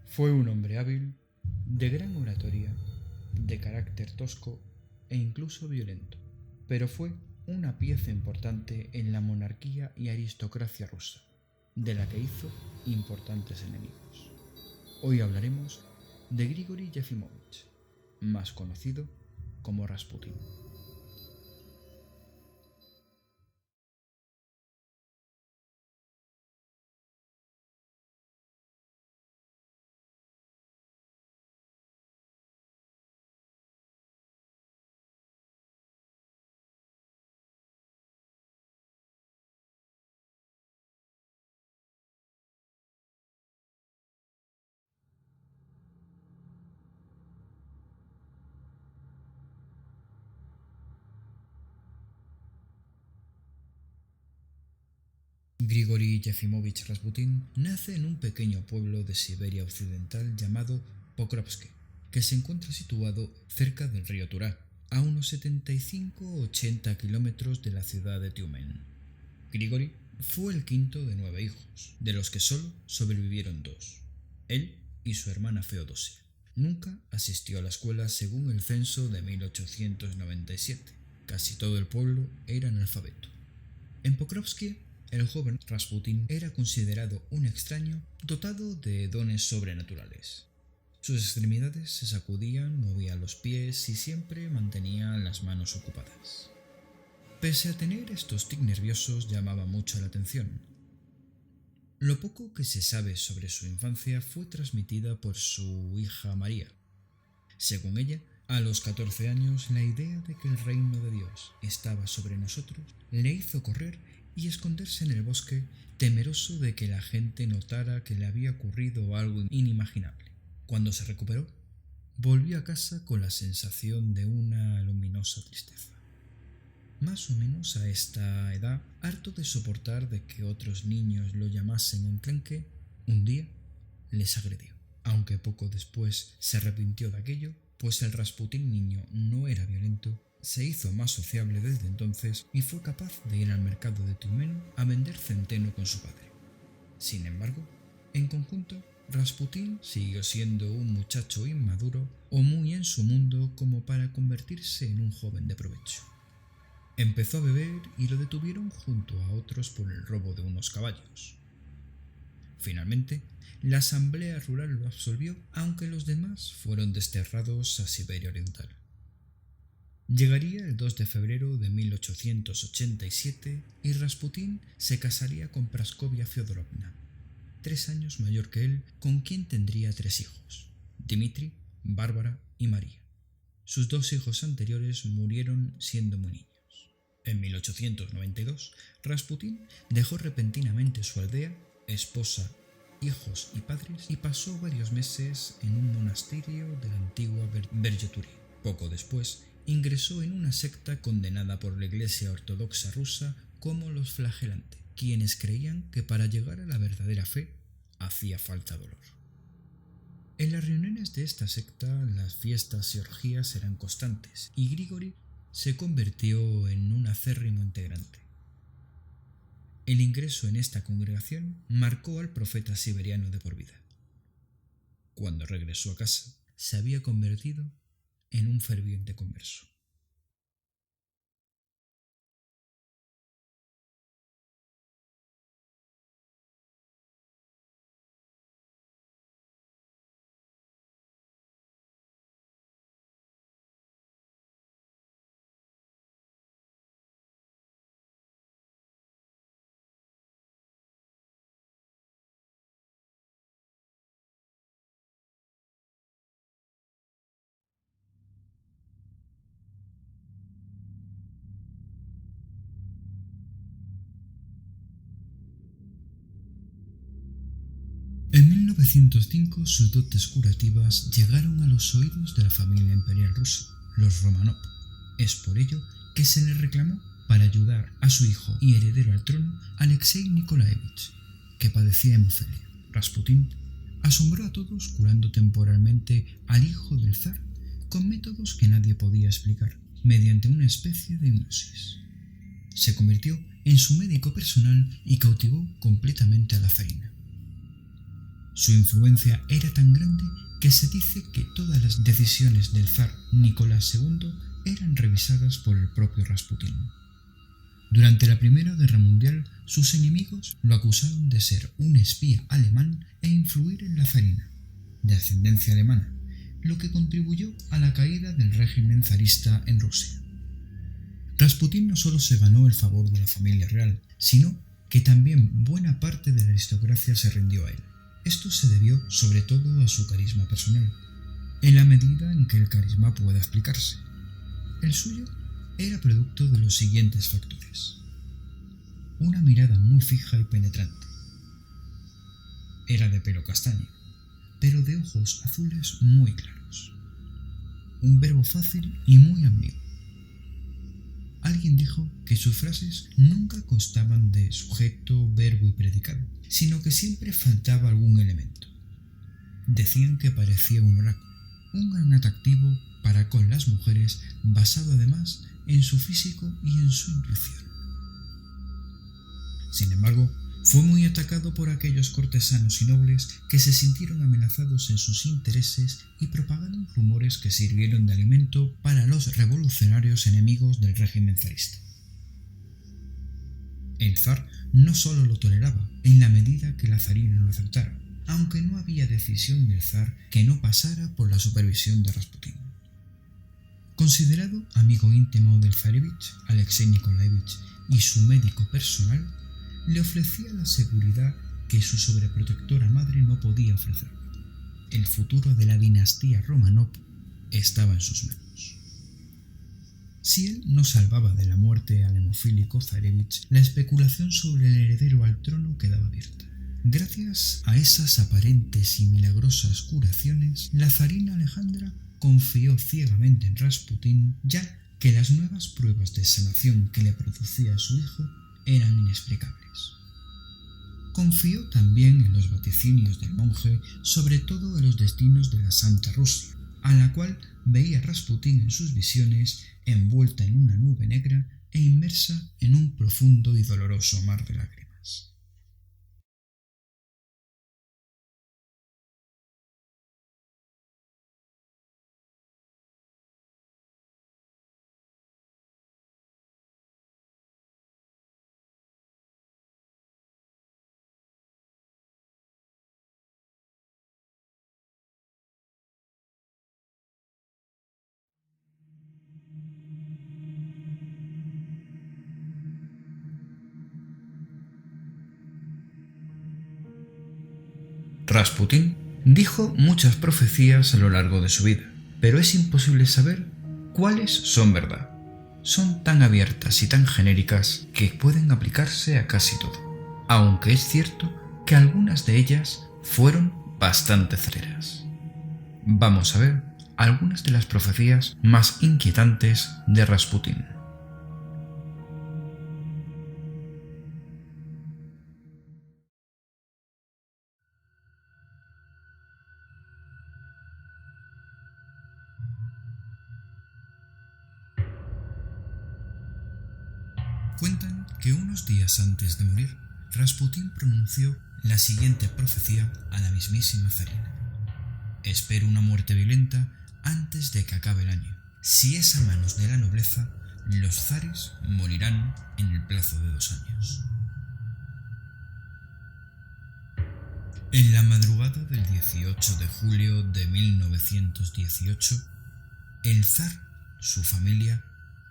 Fue un hombre hábil, de gran oratoria, de carácter tosco e incluso violento, pero fue una pieza importante en la monarquía y aristocracia rusa, de la que hizo importantes enemigos. Hoy hablaremos de Grigori Yefimovich, más conocido como Rasputín. Grigori Yefimovich Rasputín nace en un pequeño pueblo de Siberia occidental llamado Pokrovsk, que se encuentra situado cerca del río Turá, a unos 75-80 kilómetros de la ciudad de Tiumen. Grigori fue el quinto de 9 hijos, de los que solo sobrevivieron dos, él y su hermana Feodosia. Nunca asistió a la escuela según el censo de 1897. Casi todo el pueblo era analfabeto. En Pokrovsk, el joven Rasputín era considerado un extraño dotado de dones sobrenaturales. Sus extremidades se sacudían, movía los pies y siempre mantenía las manos ocupadas. Pese a tener estos tics nerviosos, llamaba mucho la atención. Lo poco que se sabe sobre su infancia fue transmitida por su hija María. Según ella, a los 14 años, la idea de que el reino de Dios estaba sobre nosotros le hizo correr y esconderse en el bosque, temeroso de que la gente notara que le había ocurrido algo inimaginable. Cuando se recuperó, volvió a casa con la sensación de una luminosa tristeza. Más o menos a esta edad, harto de soportar de que otros niños lo llamasen enclenque, un día les agredió. Aunque poco después se arrepintió de aquello, pues el Rasputín niño no era violento, se hizo más sociable desde entonces y fue capaz de ir al mercado de Tiumen a vender centeno con su padre. Sin embargo, en conjunto, Rasputín siguió siendo un muchacho inmaduro o muy en su mundo como para convertirse en un joven de provecho. Empezó a beber y lo detuvieron junto a otros por el robo de unos caballos. Finalmente, la asamblea rural lo absolvió, aunque los demás fueron desterrados a Siberia Oriental. Llegaría el 2 de febrero de 1887 y Rasputín se casaría con Praskovia Fyodorovna, 3 años mayor que él, con quien tendría 3 hijos, Dmitri, Bárbara y María. Sus 2 hijos anteriores murieron siendo muy niños. En 1892, Rasputín dejó repentinamente su aldea, esposa, hijos y padres y pasó varios meses en un monasterio de la antigua Vergeturín. Poco después, ingresó en una secta condenada por la Iglesia Ortodoxa rusa como los flagelantes, quienes creían que para llegar a la verdadera fe hacía falta dolor. En las reuniones de esta secta, las fiestas y orgías eran constantes, y Grigori se convirtió en un acérrimo integrante. El ingreso en esta congregación marcó al profeta siberiano de por vida. Cuando regresó a casa, se había convertido en un ferviente converso. 1905 sus dotes curativas llegaron a los oídos de la familia imperial rusa, los Romanov. Es por ello que se le reclamó para ayudar a su hijo y heredero al trono, Alexei Nikolaevich, que padecía hemofilia. Rasputín asombró a todos curando temporalmente al hijo del zar con métodos que nadie podía explicar, mediante una especie de hipnosis. Se convirtió en su médico personal y cautivó completamente a la zarina. Su influencia era tan grande que se dice que todas las decisiones del zar Nicolás II eran revisadas por el propio Rasputín. Durante la Primera Guerra Mundial, sus enemigos lo acusaron de ser un espía alemán e influir en la zarina, de ascendencia alemana, lo que contribuyó a la caída del régimen zarista en Rusia. Rasputín no solo se ganó el favor de la familia real, sino que también buena parte de la aristocracia se rindió a él. Esto se debió sobre todo a su carisma personal, en la medida en que el carisma pueda explicarse. El suyo era producto de los siguientes factores: una mirada muy fija y penetrante. Era de pelo castaño, pero de ojos azules muy claros. Un verbo fácil y muy ambiguo. Alguien dijo que sus frases nunca constaban de sujeto, verbo y predicado, sino que siempre faltaba algún elemento. Decían que parecía un oráculo, un gran atractivo para con las mujeres, basado además en su físico y en su intuición. Sin embargo, fue muy atacado por aquellos cortesanos y nobles que se sintieron amenazados en sus intereses y propagaron rumores que sirvieron de alimento para los revolucionarios enemigos del régimen zarista. El zar no solo lo toleraba en la medida que la zarina lo aceptara, aunque no había decisión del zar que no pasara por la supervisión de Rasputín. Considerado amigo íntimo del zarevich, Alexei Nikolaevich, y su médico personal, le ofrecía la seguridad que su sobreprotectora madre no podía ofrecer. El futuro de la dinastía Romanov estaba en sus manos. Si él no salvaba de la muerte al hemofílico zarevich, la especulación sobre el heredero al trono quedaba abierta. Gracias a esas aparentes y milagrosas curaciones, la zarina Alejandra confió ciegamente en Rasputín, ya que las nuevas pruebas de sanación que le producía a su hijo eran inexplicables. Confió también en los vaticinios del monje, sobre todo en los destinos de la Santa Rusia, a la cual veía Rasputín en sus visiones envuelta en una nube negra e inmersa en un profundo y doloroso mar de lágrimas. Rasputín dijo muchas profecías a lo largo de su vida, pero es imposible saber cuáles son verdad. Son tan abiertas y tan genéricas que pueden aplicarse a casi todo, aunque es cierto que algunas de ellas fueron bastante certeras. Vamos a ver algunas de las profecías más inquietantes de Rasputín. Cuentan que unos días antes de morir, Rasputín pronunció la siguiente profecía a la mismísima zarina: espero una muerte violenta antes de que acabe el año. Si es a manos de la nobleza, los zares morirán en el plazo de 2 años. En la madrugada del 18 de julio de 1918, el zar, su familia,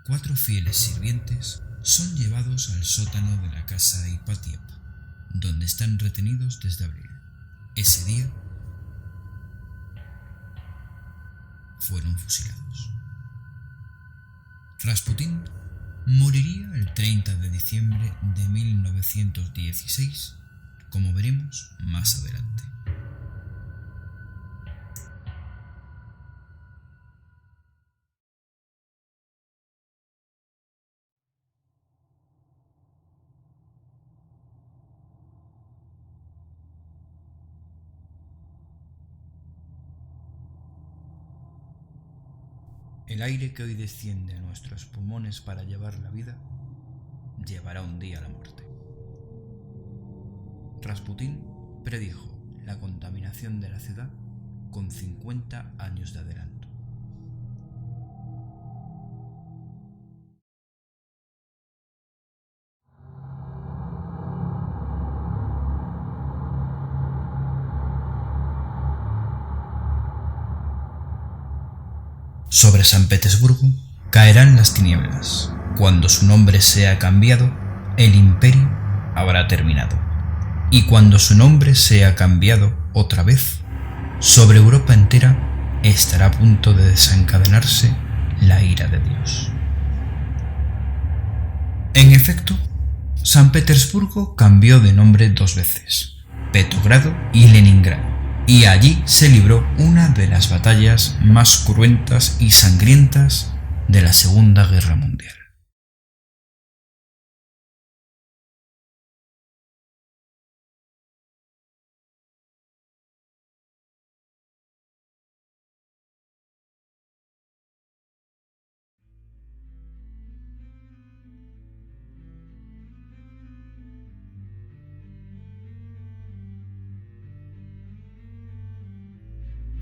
4 fieles sirvientes, son llevados al sótano de la casa Ipatiev, donde están retenidos desde abril. Ese día fueron fusilados. Rasputín moriría el 30 de diciembre de 1916, como veremos más adelante. El aire que hoy desciende a nuestros pulmones para llevar la vida, llevará un día la muerte. Rasputín predijo la contaminación de la ciudad con 50 años de adelanto. Sobre San Petersburgo caerán las tinieblas. Cuando su nombre sea cambiado, el imperio habrá terminado. Y cuando su nombre sea cambiado otra vez, sobre Europa entera estará a punto de desencadenarse la ira de Dios. En efecto, San Petersburgo cambió de nombre 2 veces, Petrogrado y Leningrado, y allí se libró una de las batallas más cruentas y sangrientas de la Segunda Guerra Mundial.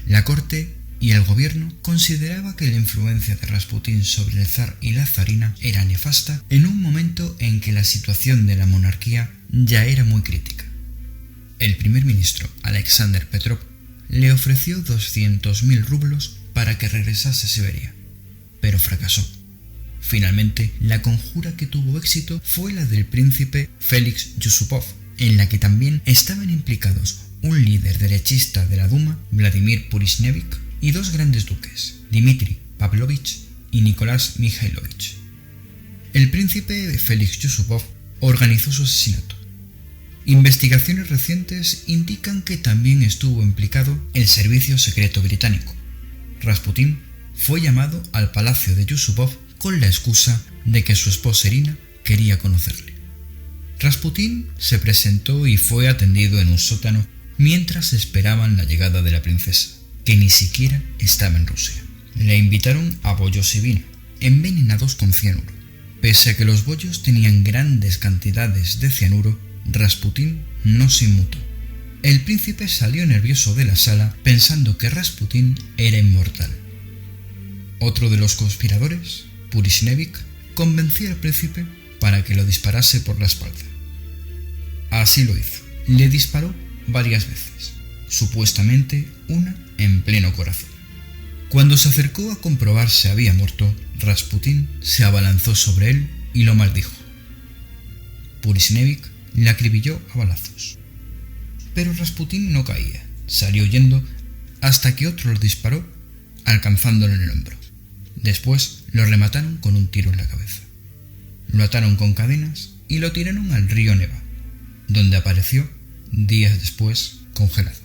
La corte y el gobierno consideraba que la influencia de Rasputín sobre el zar y la zarina era nefasta en un momento en que la situación de la monarquía ya era muy crítica. El primer ministro, Alexander Petrov, le ofreció 200.000 rublos para que regresase a Siberia, pero fracasó. Finalmente, la conjura que tuvo éxito fue la del príncipe Félix Yusupov, en la que también estaban implicados un líder derechista de la Duma, Vladimir Purishnevich, y 2 grandes duques, Dmitri Pavlovich y Nicolás Mikhailovich. El príncipe Félix Yusupov organizó su asesinato. Investigaciones recientes indican que también estuvo implicado el servicio secreto británico. Rasputín fue llamado al palacio de Yusupov con la excusa de que su esposa Irina quería conocerle. Rasputín se presentó y fue atendido en un sótano mientras esperaban la llegada de la princesa, que ni siquiera estaba en Rusia. Le invitaron a bollos y vino, envenenados con cianuro. Pese a que los bollos tenían grandes cantidades de cianuro, Rasputín no se inmutó. El príncipe salió nervioso de la sala pensando que Rasputín era inmortal. Otro de los conspiradores, Purishnevich, convenció al príncipe para que lo disparase por la espalda. Así lo hizo. Le disparó varias veces, supuestamente una en pleno corazón. Cuando se acercó a comprobar si había muerto, Rasputín se abalanzó sobre él y lo maldijo. Purishnevich le acribilló a balazos. Pero Rasputín no caía, salió huyendo hasta que otro lo disparó, alcanzándolo en el hombro. Después lo remataron con un tiro en la cabeza. Lo ataron con cadenas y lo tiraron al río Neva, donde apareció días después congelado.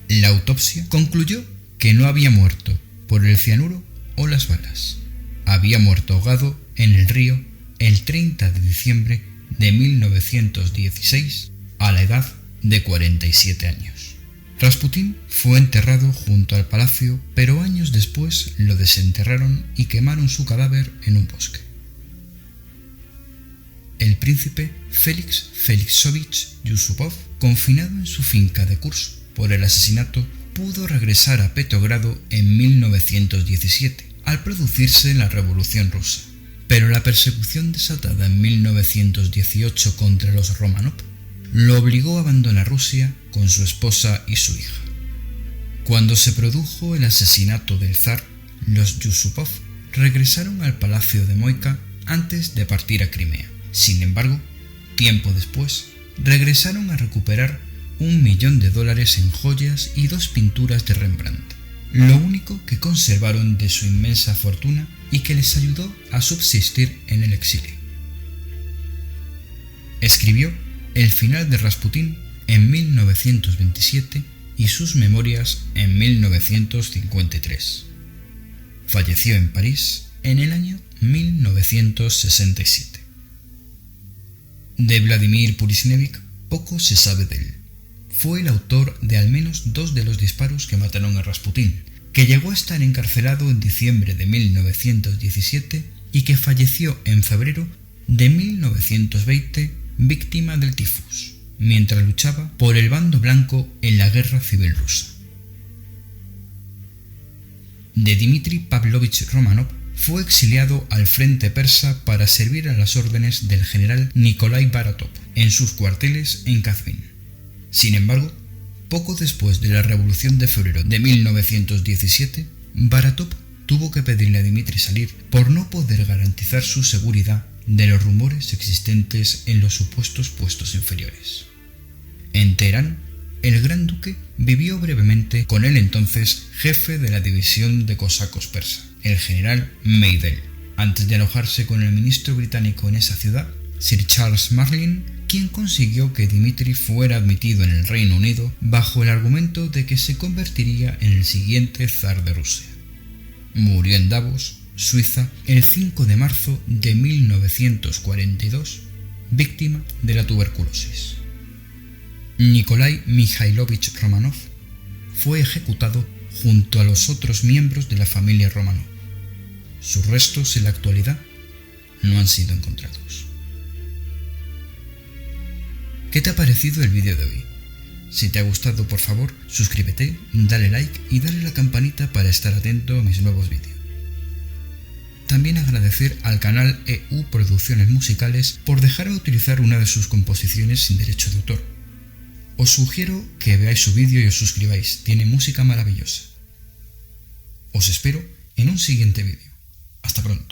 La autopsia concluyó que no había muerto por el cianuro o las balas. Había muerto ahogado en el río el 30 de diciembre de 1916 a la edad de 47 años. Rasputín fue enterrado junto al palacio, pero años después lo desenterraron y quemaron su cadáver en un bosque. El príncipe Félix Félixovich Yusupov, confinado en su finca de Kursk por el asesinato, pudo regresar a Petrogrado en 1917, al producirse la Revolución Rusa. Pero la persecución desatada en 1918 contra los Romanov lo obligó a abandonar Rusia con su esposa y su hija. Cuando se produjo el asesinato del zar, los Yusupov regresaron al palacio de Moika antes de partir a Crimea. Sin embargo, tiempo después, regresaron a recuperar $1 millón en joyas y 2 pinturas de Rembrandt, lo único que conservaron de su inmensa fortuna y que les ayudó a subsistir en el exilio. Escribió El final de Rasputín en 1927 y sus memorias en 1953. Falleció en París en el año 1967. De Vladimir Purishnevich poco se sabe de él. Fue el autor de al menos 2 de los disparos que mataron a Rasputín, que llegó a estar encarcelado en diciembre de 1917 y que falleció en febrero de 1920 víctima del tifus, mientras luchaba por el bando blanco en la Guerra Civil Rusa. De Dmitri Pavlovich Romanov fue exiliado al frente persa para servir a las órdenes del general Nikolai Baratov en sus cuarteles en Kazvin. Sin embargo, poco después de la Revolución de Febrero de 1917, Baratov tuvo que pedirle a Dmitri salir por no poder garantizar su seguridad de los rumores existentes en los supuestos puestos inferiores. En Teherán, el gran duque vivió brevemente con el entonces jefe de la división de cosacos persa, el general Meidel, antes de alojarse con el ministro británico en esa ciudad, Sir Charles Marlin, quien consiguió que Dmitri fuera admitido en el Reino Unido bajo el argumento de que se convertiría en el siguiente zar de Rusia. Murió en Davos, Suiza, el 5 de marzo de 1942, víctima de la tuberculosis. Nikolai Mikhailovich Romanov fue ejecutado junto a los otros miembros de la familia Romanov. Sus restos en la actualidad no han sido encontrados. ¿Qué te ha parecido el vídeo de hoy? Si te ha gustado, por favor, suscríbete, dale like y dale a la campanita para estar atento a mis nuevos vídeos. También agradecer al canal EU Producciones Musicales por dejarme utilizar una de sus composiciones sin derecho de autor. Os sugiero que veáis su vídeo y os suscribáis, tiene música maravillosa. Os espero en un siguiente vídeo. Hasta pronto.